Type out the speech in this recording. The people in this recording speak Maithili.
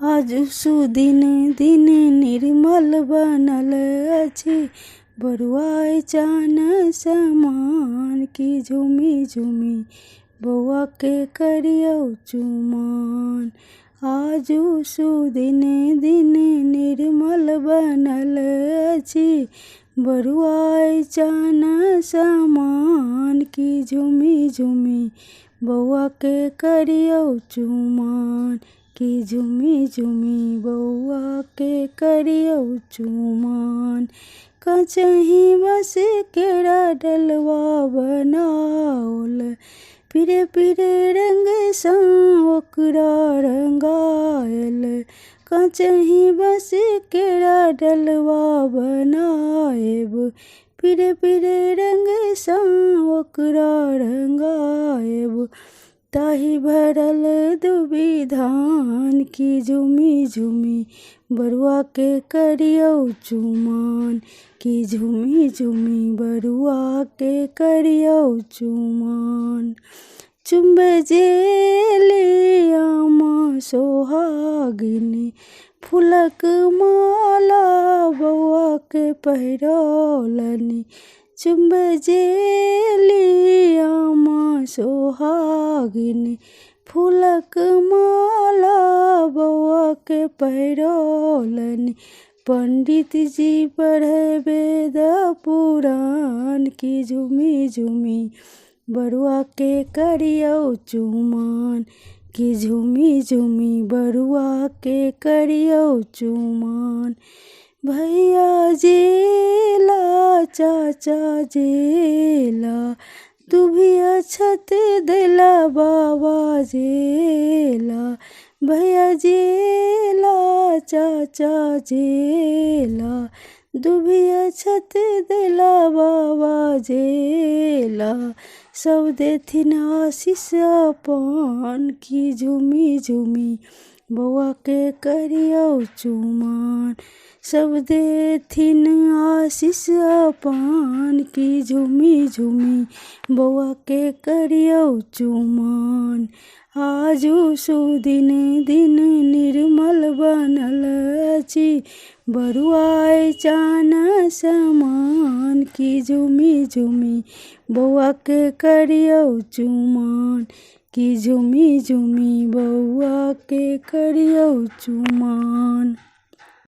आज सुदिन दिन निर्मल बनल अछि, बरुआए चान समान की झूमी झूमी बौआ के करियौ चुमान। आजू सुदिन दिन निर्मल बनल अछि, बरुआए चान समान की झूमी झूमी बौआ के करियौ चुमान, की झूमी झूमी बौआ के करियौ चुमान। कचही बस केरा डलवा बनाओल, पीरे पीरे रंग सँ ओकरा रंगायल। कचही बस केरा डलवा बनाएब, पीरे पीरे रंग सँ ओकरा रंगाएब। ताही भरल दुबी धान की झूमी झूमी बरुआ के करियौ चुमान, की झूमी झूमी बरुआ के करियौ चुमान। चुम्बे जे लियामा सोहागिनी, फूलक माला बौआ के पहिरौलनि। चुम्बे जे लियामा सोहागिनी, फूलक माला बौआ के पहिरौलनि। पंडित जी पढ़े वेद पुराण की झूमी झूमी बरुआ के करियौ चुमान, की झूमी झूमी बरुआ के करियौ चुमान। भैया जेला चाचा जेला, दुभिया छत देला बाबा जेला। भैया जेला चाचा जेला, दुभिया छत देला बाबा जेला। सब देथिन आशीष अपन की झूमी झूमी बौआ के करियौ चुमान। सब देथिन आशीष अपन की झूमी झूमी बौआ के करियौ चुमान। आजू सुदिन दिन निर्मल बनल अछि, बरुआए चान समान की झूमी झूमी बौआ के करियौ चुमान, की झूमी झूमी बौआ के करियौ चुमान।